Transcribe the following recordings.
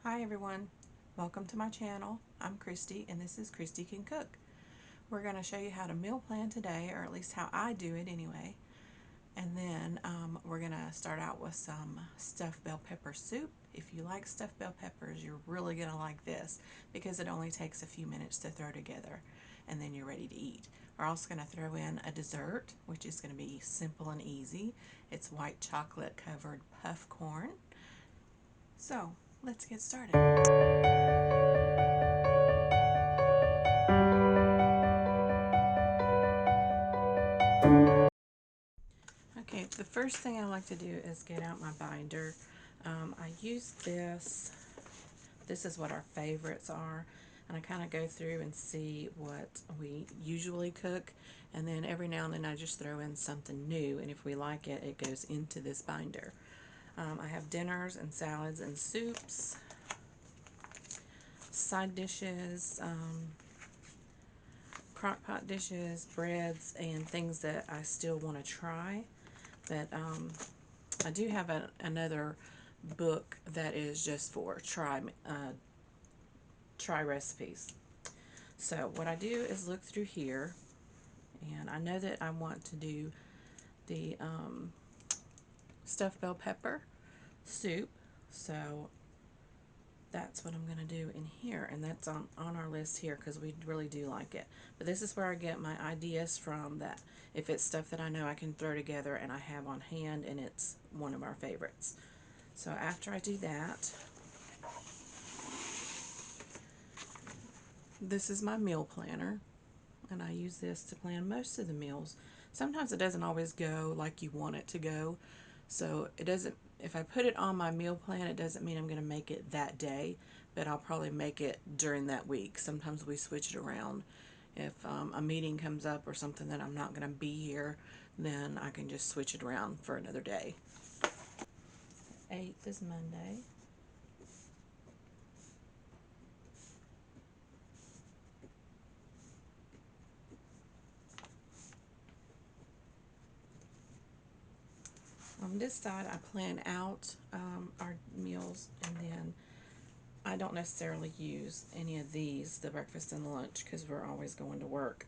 Hi everyone, welcome to my channel. I'm Christy and this is Christy Can Cook. We're going to show you how to meal plan today, or at least how I do it anyway. And then we're going to start out with some stuffed bell pepper soup. If you like stuffed bell peppers, you're really going to like this because it only takes a few minutes to throw together and then you're ready to eat. We're also going to throw in a dessert, which is going to be simple and easy. It's white chocolate covered puff corn. So let's get started. Okay, the first thing I like to do is get out my binder. I use this. This is what our favorites are, and I kind of go through and see what we usually cook, and then every now and then I just throw in something new, and if we like it, it goes into this binder. I have dinners and salads and soups, side dishes, crock pot dishes, breads, and things that I still want to try. But I do have another book that is just for try recipes. So what I do is look through here, and I know that I want to do the stuffed bell pepper soup, so that's what I'm going to do in here, and that's on our list here because we really do like it. But this is where I get my ideas from, that if it's stuff that I know I can throw together and I have on hand and it's one of our favorites. So after I do that, this is my meal planner, and I use this to plan most of the meals. Sometimes it doesn't always go like you want it to go, so it doesn't, if I put it on my meal plan, it doesn't mean I'm going to make it that day, but I'll probably make it during that week. Sometimes we switch it around. If a meeting comes up or something that I'm not going to be here, then I can just switch it around for another day. 8th is Monday. On this side, I plan out our meals, and then I don't necessarily use any of these, the breakfast and lunch, because we're always going to work,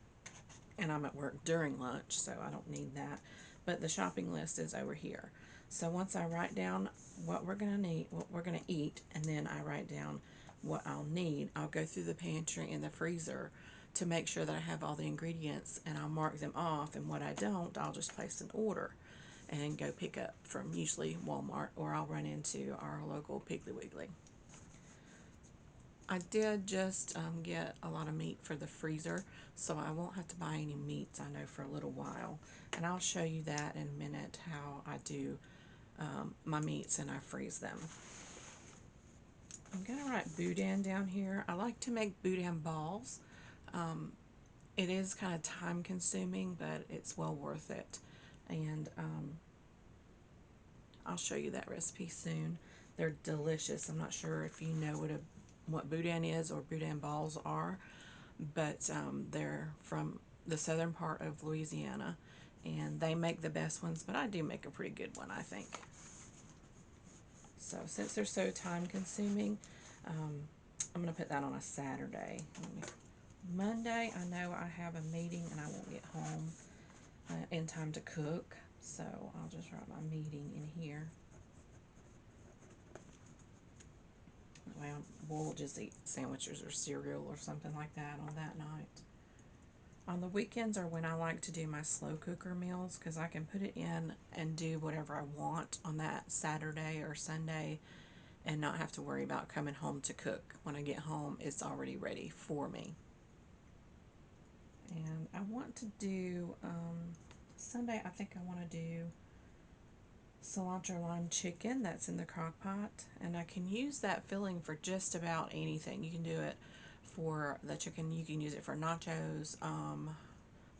and I'm at work during lunch, so I don't need that. But the shopping list is over here. So once I write down what we're going to need, what we're going to eat, and then I write down what I'll need, I'll go through the pantry and the freezer to make sure that I have all the ingredients, and I'll mark them off, and what I don't, I'll just place an order and go pick up from usually Walmart, or I'll run into our local Piggly Wiggly. I did just get a lot of meat for the freezer, so I won't have to buy any meats, I know, for a little while. And I'll show you that in a minute, how I do my meats and I freeze them. I'm going to write boudin down here. I like to make boudin balls. It is kind of time consuming, but it's well worth it. And I'll show you that recipe soon. They're delicious. I'm not sure if you know what boudin is or boudin balls are, but they're from the southern part of Louisiana, and they make the best ones, but I do make a pretty good one, I think. So since they're so time consuming, I'm going to put that on a Saturday. Monday, I know I have a meeting and I won't get home in time to cook, so I'll just write my meeting in here. Well, we'll just eat sandwiches or cereal or something like that on that night. On the weekends are when I like to do my slow cooker meals, because I can put it in and do whatever I want on that Saturday or Sunday and not have to worry about coming home to cook. When I get home, it's already ready for me. And I want to do, Sunday, I think I want to do cilantro lime chicken that's in the crock pot, and I can use that filling for just about anything. You can do it for the chicken, you can use it for nachos,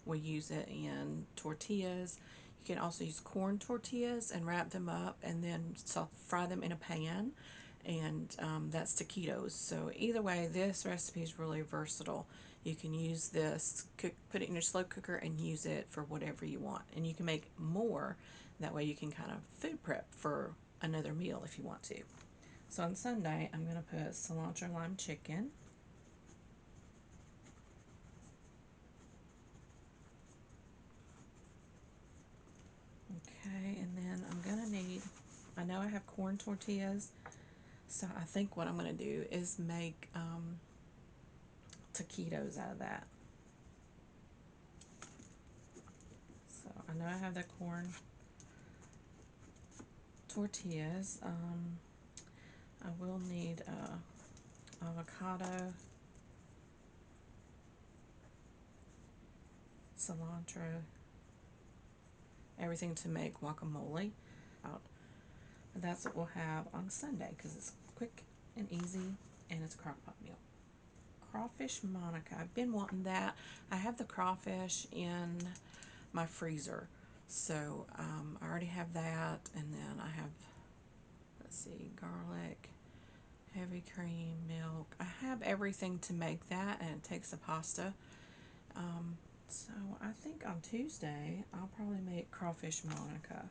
we use it in tortillas. You can also use corn tortillas and wrap them up and then fry them in a pan, and that's taquitos. So either way, this recipe is really versatile. You can use this, put it in your slow cooker and use it for whatever you want, and you can make more. That way you can kind of food prep for another meal if you want to. So on Sunday, I'm going to put cilantro lime chicken. Okay, and then I'm going to need, I know I have corn tortillas, so I think what I'm going to do is make taquitos out of that. So I know I have the corn tortillas. I will need avocado, cilantro, everything to make guacamole. That's what we'll have on Sunday because it's quick and easy and it's a crock pot meal. Crawfish Monica. I've been wanting that. I have the crawfish in my freezer. So I already have that, and then I have, let's see, garlic, heavy cream, milk. I have everything to make that, and it takes a pasta. So I think on Tuesday I'll probably make crawfish Monica.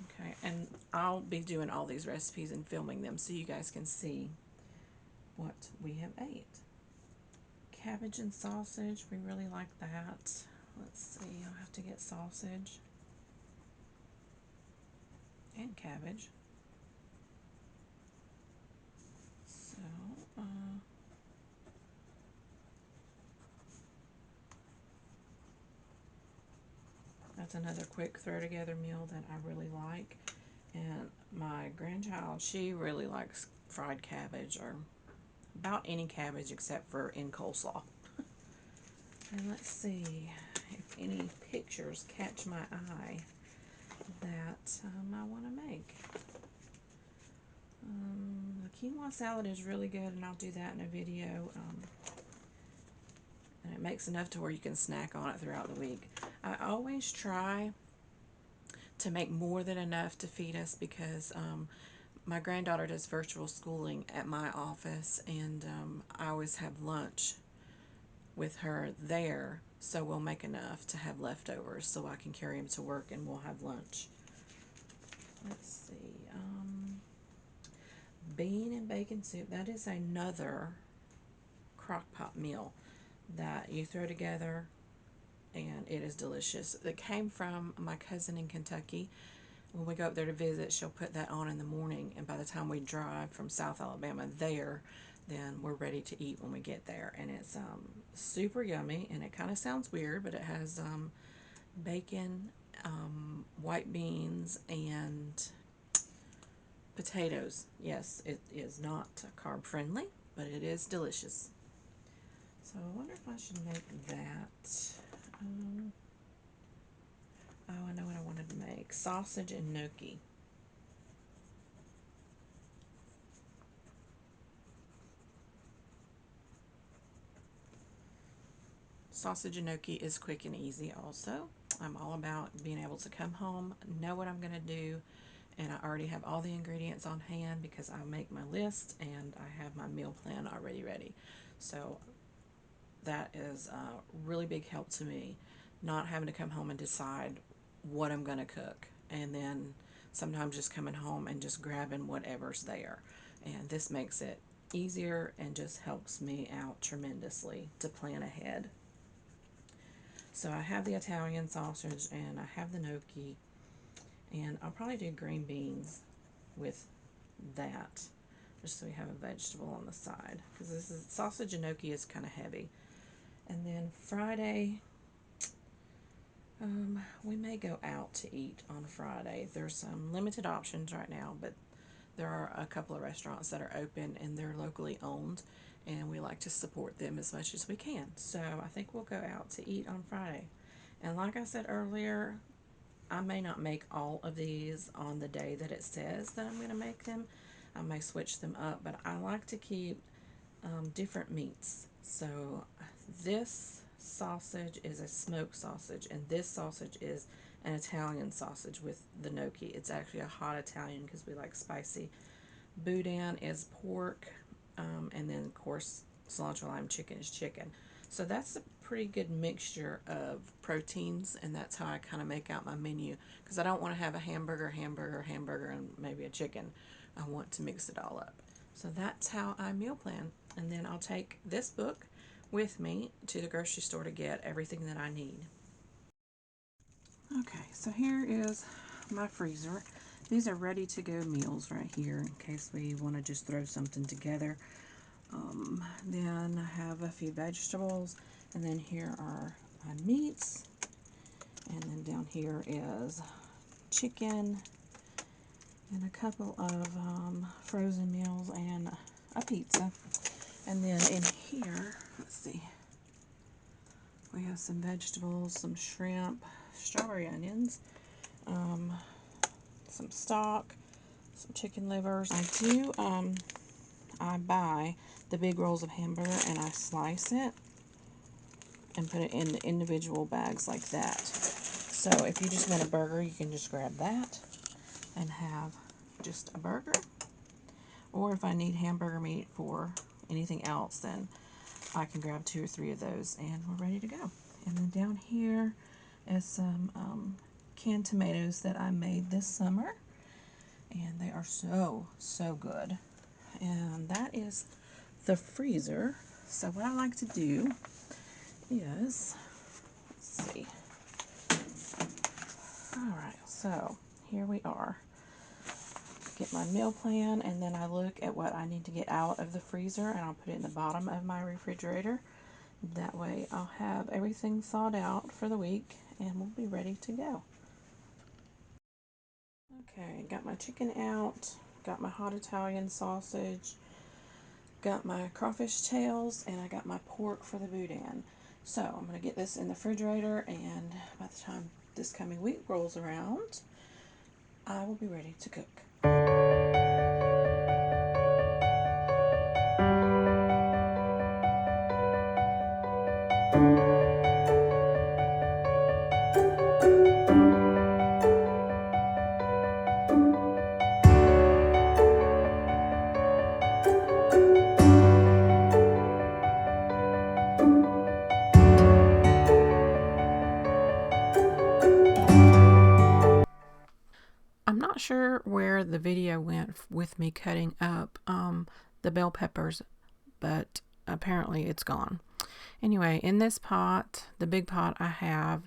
Okay, and I'll be doing all these recipes and filming them so you guys can see what we have ate. Cabbage and sausage, we really like that. Let's see, I'll have to get sausage and cabbage. So, that's another quick throw together meal that I really like. And my grandchild, she really likes fried cabbage, or about any cabbage except for in coleslaw. And let's see if any pictures catch my eye that I want to make. The quinoa salad is really good, and I'll do that in a video. And it makes enough to where you can snack on it throughout the week. I always try to make more than enough to feed us because my granddaughter does virtual schooling at my office, and I always have lunch with her there, so we'll make enough to have leftovers so I can carry them to work and we'll have lunch. Let's see, bean and bacon soup, that is another crock pot meal that you throw together, and it is delicious. It came from my cousin in Kentucky. When we go up there to visit, she'll put that on in the morning, and by the time we drive from South Alabama there, then we're ready to eat when we get there. And it's super yummy, and it kind of sounds weird, but it has bacon, white beans, and potatoes. Yes, it is not carb friendly, but it is delicious. So I wonder if I should make that. Oh, I know what I wanted to make. Sausage and gnocchi. Sausage and gnocchi is quick and easy also. I'm all about being able to come home, know what I'm going to do, and I already have all the ingredients on hand because I make my list and I have my meal plan already ready. So that is a really big help to me, not having to come home and decide what I'm going to cook, and then sometimes just coming home and just grabbing whatever's there. And this makes it easier and just helps me out tremendously to plan ahead. So I have the Italian sausage and I have the gnocchi, and I'll probably do green beans with that, just so we have a vegetable on the side, because this is sausage and gnocchi is kind of heavy. And then Friday, we may go out to eat on Friday. There's some limited options right now, but there are a couple of restaurants that are open and they're locally owned, and we like to support them as much as we can. So I think we'll go out to eat on Friday. And like I said earlier, I may not make all of these on the day that it says that I'm going to make them. I may switch them up, but I like to keep different meats. So this sausage is a smoked sausage, and this sausage is an Italian sausage with the gnocchi. It's actually a hot Italian because we like spicy. Boudin is pork, and then of course cilantro lime chicken is chicken. So that's a pretty good mixture of proteins, and that's how I kind of make out my menu, because I don't want to have a hamburger, and maybe a chicken. I want to mix it all up. So that's how I meal plan. And then I'll take this book with me to the grocery store to get everything that I need. Okay, so here is my freezer. These are ready to go meals right here in case we want to just throw something together. Then I have a few vegetables, and then here are my meats, and then down here is chicken and a couple of frozen meals and a pizza. And then in here, let's see, we have some vegetables, some shrimp, strawberry onions, some stock, some chicken livers. I buy the big rolls of hamburger and I slice it and put it in individual bags like that. So if you just want a burger, you can just grab that and have just a burger. Or if I need hamburger meat for anything else, then I can grab 2 or 3 of those and we're ready to go. And then down here is some canned tomatoes that I made this summer, and they are so good. And that is the freezer. So what I like to do is, let's see. Alright, so here we are. Get my meal plan, and then I look at what I need to get out of the freezer, and I'll put it in the bottom of my refrigerator. That way I'll have everything thawed out for the week and we'll be ready to go. Okay, got my chicken out, got my hot Italian sausage, got my crawfish tails, and I got my pork for the boudin. So I'm going to get this in the refrigerator, and by the time this coming week rolls around, I will be ready to cook. I'm not sure where the video went with me cutting up the bell peppers, but apparently it's gone. Anyway, in this pot, the big pot, I have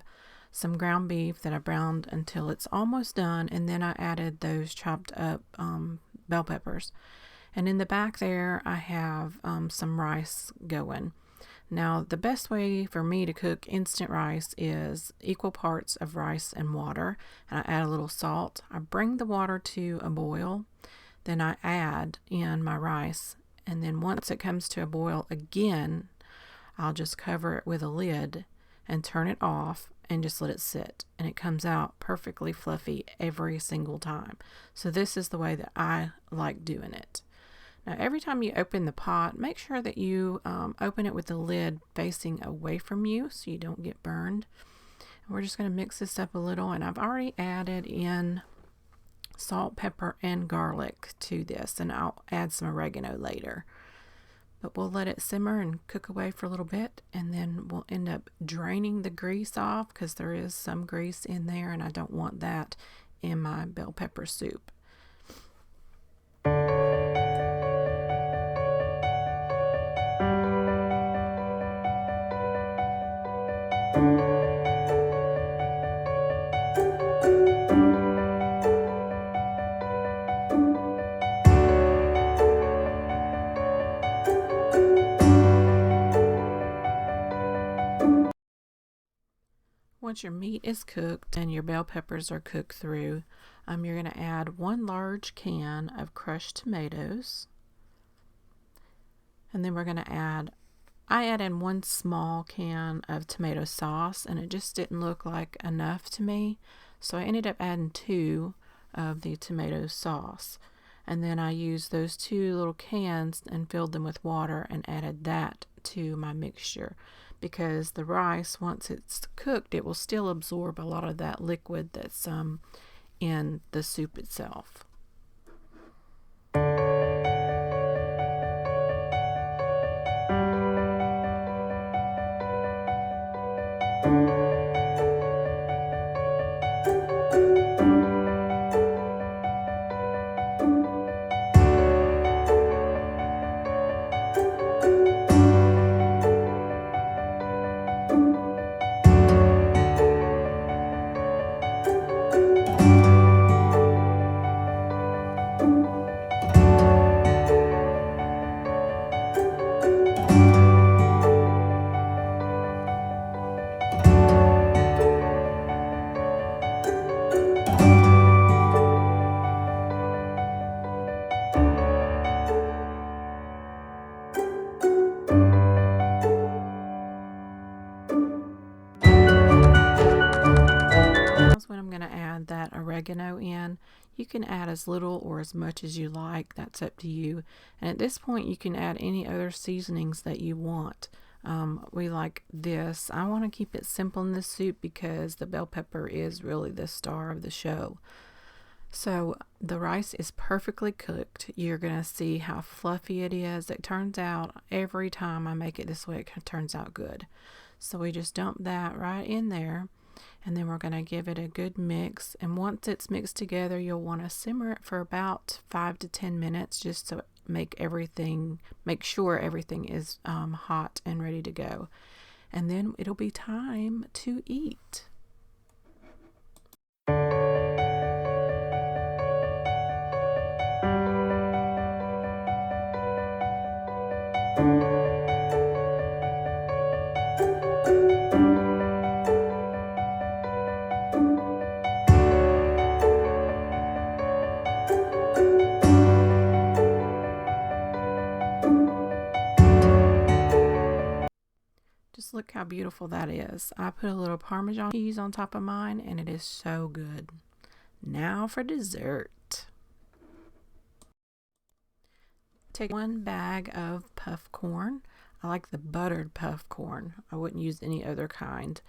some ground beef that I browned until it's almost done, and then I added those chopped up bell peppers. And in the back there, I have some rice going. Now, the best way for me to cook instant rice is equal parts of rice and water, and I add a little salt. I bring the water to a boil, then I add in my rice, and then once it comes to a boil again, I'll just cover it with a lid and turn it off and just let it sit, and it comes out perfectly fluffy every single time. So this is the way that I like doing it. Now, every time you open the pot, make sure that you open it with the lid facing away from you so you don't get burned. And we're just going to mix this up a little, and I've already added in salt, pepper, and garlic to this, and I'll add some oregano later. But we'll let it simmer and cook away for a little bit, and then we'll end up draining the grease off because there is some grease in there, and I don't want that in my bell pepper soup. Once your meat is cooked and your bell peppers are cooked through, you're going to add 1 large can of crushed tomatoes. And then we're going to I add in 1 small can of tomato sauce, and it just didn't look like enough to me. So I ended up adding 2 of the tomato sauce. And then I used those 2 little cans and filled them with water and added that to my mixture, because the rice, once it's cooked, it will still absorb a lot of that liquid that's in the soup itself. point I'm going to add that oregano in. You can add as little or as much as you like. That's up to you. And at this point, you can add any other seasonings that you want. We like this. I want to keep it simple in this soup because the bell pepper is really the star of the show. So the rice is perfectly cooked. You're going to see how fluffy it is. It turns out every time I make it this way, it turns out good. So we just dump that right in there, and then we're going to give it a good mix. And once it's mixed together, you'll want to simmer it for about 5 to 10 minutes just to make sure everything is hot and ready to go. And then it'll be time to eat. Just look how beautiful that is. I put a little Parmesan cheese on top of mine, and it is so good. Now for dessert. Take 1 bag of Puffcorn. I like the buttered Puffcorn. I wouldn't use any other kind.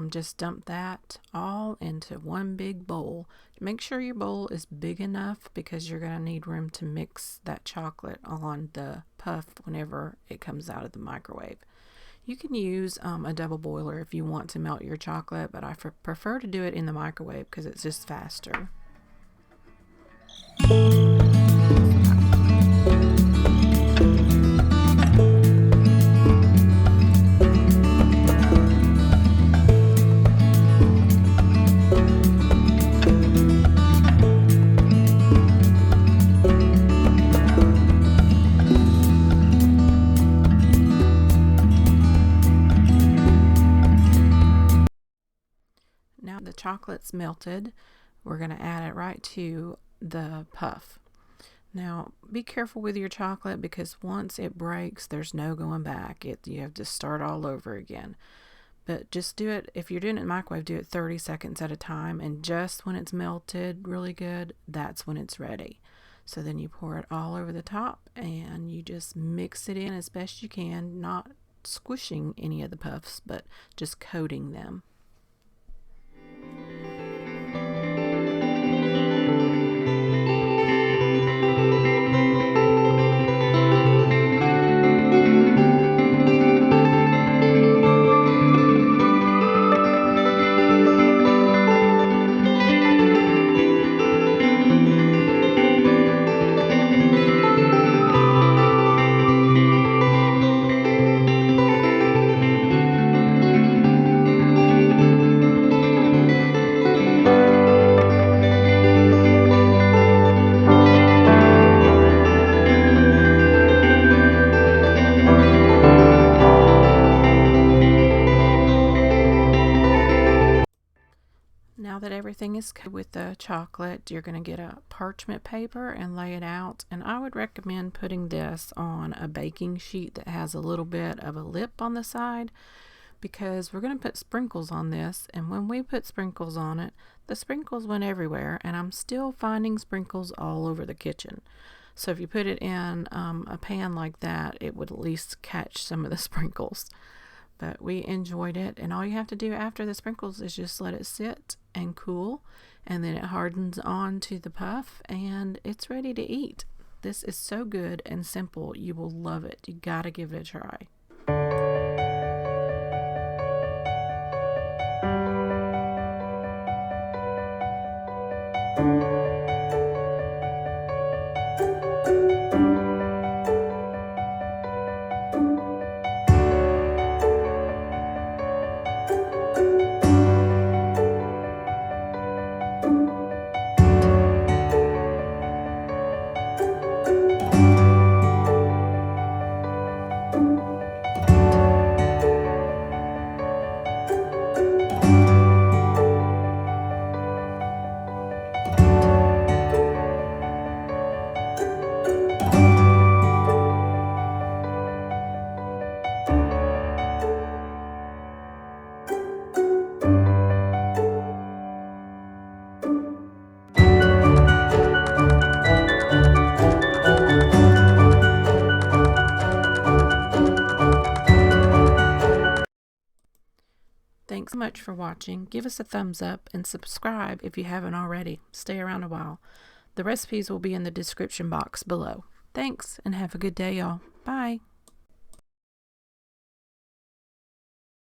Just dump that all into one big bowl. Make sure your bowl is big enough because you're going to need room to mix that chocolate on the puff whenever it comes out of the microwave. You can use a double boiler if you want to melt your chocolate, but I prefer to do it in the microwave because it's just faster. Now the chocolate's melted, we're going to add it right to the puff. Now be careful with your chocolate because once it breaks, there's no going back. You have to start all over again. But just do it, if you're doing it in the microwave, do it 30 seconds at a time, and just when it's melted really good, that's when it's ready. So then you pour it all over the top and you just mix it in as best you can, not squishing any of the puffs, but just coating them. Now that everything is covered with the chocolate, you're going to get a parchment paper and lay it out. And I would recommend putting this on a baking sheet that has a little bit of a lip on the side, because we're going to put sprinkles on this. And when we put sprinkles on it, the sprinkles went everywhere, and I'm still finding sprinkles all over the kitchen. So if you put it in a pan like that, it would at least catch some of the sprinkles. But we enjoyed it, and all you have to do after the sprinkles is just let it sit and cool, and then it hardens onto the puff, and it's ready to eat. This is so good and simple. You will love it. You gotta give it a try. Thanks so much for watching. Give us a thumbs up and subscribe if you haven't already. Stay around a while. The recipes will be in the description box below. Thanks, and have a good day, y'all. Bye.